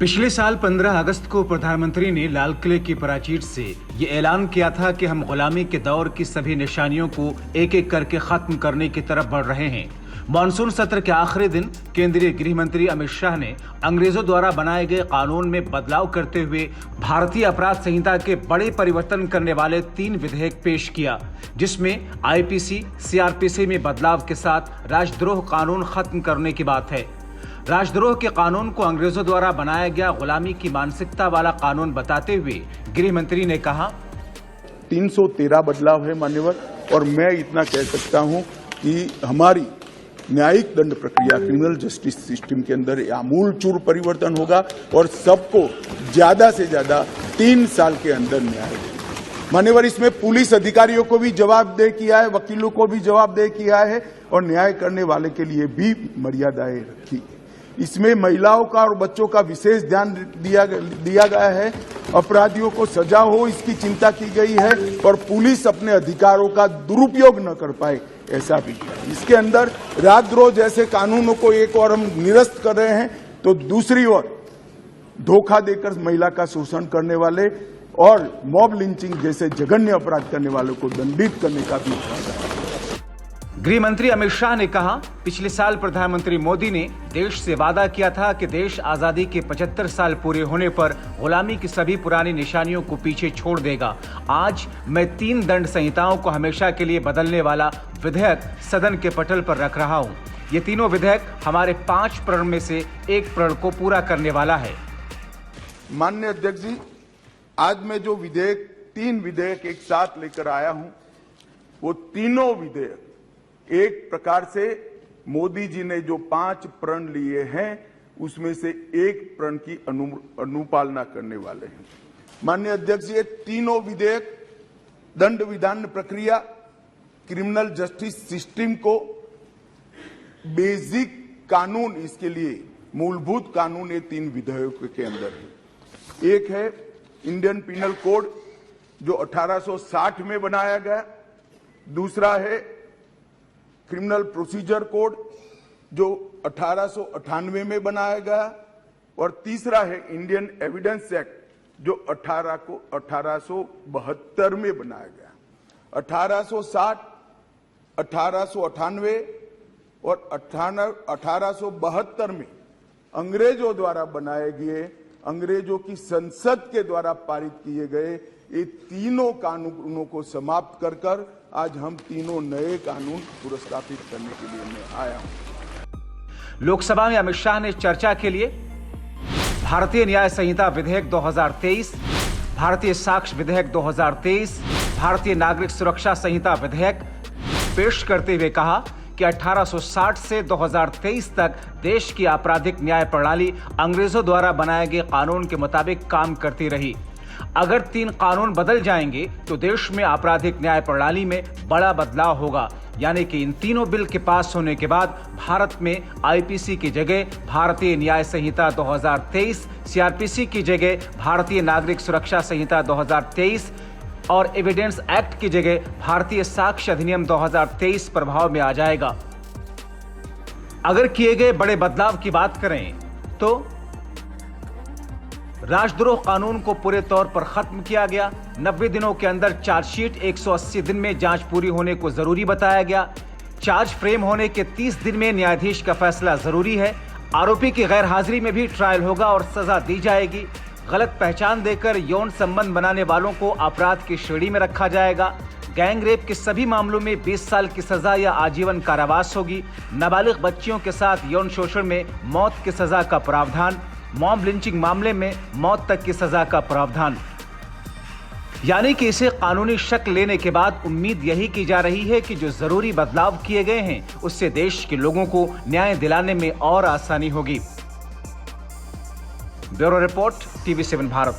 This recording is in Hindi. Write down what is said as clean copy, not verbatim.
पिछले साल 15 अगस्त को प्रधानमंत्री ने लाल किले की प्राचीर से ये ऐलान किया था कि हम गुलामी के दौर की सभी निशानियों को एक एक करके खत्म करने की तरफ बढ़ रहे हैं। मानसून सत्र के आखिरी दिन केंद्रीय गृह मंत्री अमित शाह ने अंग्रेजों द्वारा बनाए गए कानून में बदलाव करते हुए भारतीय अपराध संहिता के बड़े परिवर्तन करने वाले 3 विधेयक पेश किया, जिसमें आईपीसी, सीआरपीसी में बदलाव के साथ राजद्रोह कानून खत्म करने की बात है। राजद्रोह के कानून को अंग्रेजों द्वारा बनाया गया गुलामी की मानसिकता वाला कानून बताते हुए गृह मंत्री ने कहा, 313 बदलाव है मान्यवर, और मैं इतना कह सकता हूं कि हमारी न्यायिक दंड प्रक्रिया, क्रिमिनल जस्टिस सिस्टम के अंदर आमूलचूल परिवर्तन होगा और सबको ज्यादा से ज्यादा 3 साल के अंदर न्याय देगा। मान्यवर, इसमें पुलिस अधिकारियों को भी जवाबदेह किया है, वकीलों को भी जवाबदेह किया है और न्याय करने वाले के लिए भी मर्यादाएं रखी। इसमें महिलाओं का और बच्चों का विशेष ध्यान दिया गया है। अपराधियों को सजा हो, इसकी चिंता की गई है और पुलिस अपने अधिकारों का दुरुपयोग न कर पाए, ऐसा भी किया। इसके अंदर राजद्रोह जैसे कानूनों को एक और हम निरस्त कर रहे हैं, तो दूसरी ओर धोखा देकर महिला का शोषण करने वाले और मॉब लिंचिंग जैसे जघन्य अपराध करने वालों को दंडित करने का भी इरादा है। गृह मंत्री अमित शाह ने कहा, पिछले साल प्रधानमंत्री मोदी ने देश से वादा किया था कि देश आजादी के 75 साल पूरे होने पर गुलामी की सभी पुरानी निशानियों को पीछे छोड़ देगा। आज मैं 3 दंड संहिताओं को हमेशा के लिए बदलने वाला विधेयक सदन के पटल पर रख रहा हूं। ये तीनों विधेयक हमारे 5 प्रण में से एक प्रण को पूरा करने वाला है। माननीय अध्यक्ष जी, आज मैं जो 3 विधेयक एक साथ लेकर आया हूं, वो तीनों विधेयक एक प्रकार से मोदी जी ने जो 5 प्रण लिए हैं उसमें से एक प्रण की अनुपालना करने वाले हैं। माननीय अध्यक्ष जी, ये तीनों विधेयक दंड विधान प्रक्रिया, क्रिमिनल जस्टिस सिस्टम को बेसिक कानून, इसके लिए मूलभूत कानून ये 3 विधेयकों के अंदर है। एक है इंडियन पिनल कोड जो 1860 में बनाया गया, दूसरा है क्रिमिनल प्रोसीजर कोड जो 1898 में बनाया गया, और तीसरा है इंडियन एविडेंस एक्ट जो 1872 में बनाया गया। 1860, 1898 और 1872 में अंग्रेजों द्वारा बनाए गए, अंग्रेजों की संसद के द्वारा पारित किए गए ये तीनों कानूनों को समाप्त कर आज हम तीनों नए कानून पुरस्कृत करने के लिए मैं आया हूं। लोकसभा में अमित शाह ने चर्चा के लिए भारतीय न्याय संहिता विधेयक 2023, भारतीय साक्ष्य विधेयक 2023, भारतीय नागरिक सुरक्षा संहिता विधेयक पेश करते हुए कहा कि 1860 से 2023 तक देश की आपराधिक न्याय प्रणाली अंग्रेजों द्वारा बनाए गए कानून के मुताबिक काम करती रही। अगर 3 कानून बदल जाएंगे तो देश में आपराधिक न्याय प्रणाली में बड़ा बदलाव होगा। यानी कि इन तीनों बिल के पास होने के बाद भारत में आईपीसी की जगह भारतीय न्याय संहिता 2023, सीआरपीसी की जगह भारतीय नागरिक सुरक्षा संहिता 2023 और एविडेंस एक्ट की जगह भारतीय साक्ष्य अधिनियम 2023 प्रभाव में आ जाएगा। अगर किए गए बड़े बदलाव की बात करें तो राजद्रोह कानून को पूरे तौर पर खत्म किया गया। 90 दिनों के अंदर चार्जशीट, 180 दिन में जांच पूरी होने को जरूरी बताया गया। चार्ज फ्रेम होने के 30 दिन में न्यायाधीश का फैसला जरूरी है। आरोपी की गैर हाजिरी में भी ट्रायल होगा और सजा दी जाएगी। गलत पहचान देकर यौन संबंध बनाने वालों को अपराध की श्रेणी में रखा जाएगा। गैंग रेप के सभी मामलों में 20 साल की सजा या आजीवन कारावास होगी। नाबालिग बच्चियों के साथ यौन शोषण में मौत की सजा का प्रावधान, मॉब लिंचिंग मामले में मौत तक की सजा का प्रावधान। यानी कि इसे कानूनी शक्ल लेने के बाद उम्मीद यही की जा रही है कि जो जरूरी बदलाव किए गए हैं उससे देश के लोगों को न्याय दिलाने में और आसानी होगी। Bureau report, TV7 Bharat.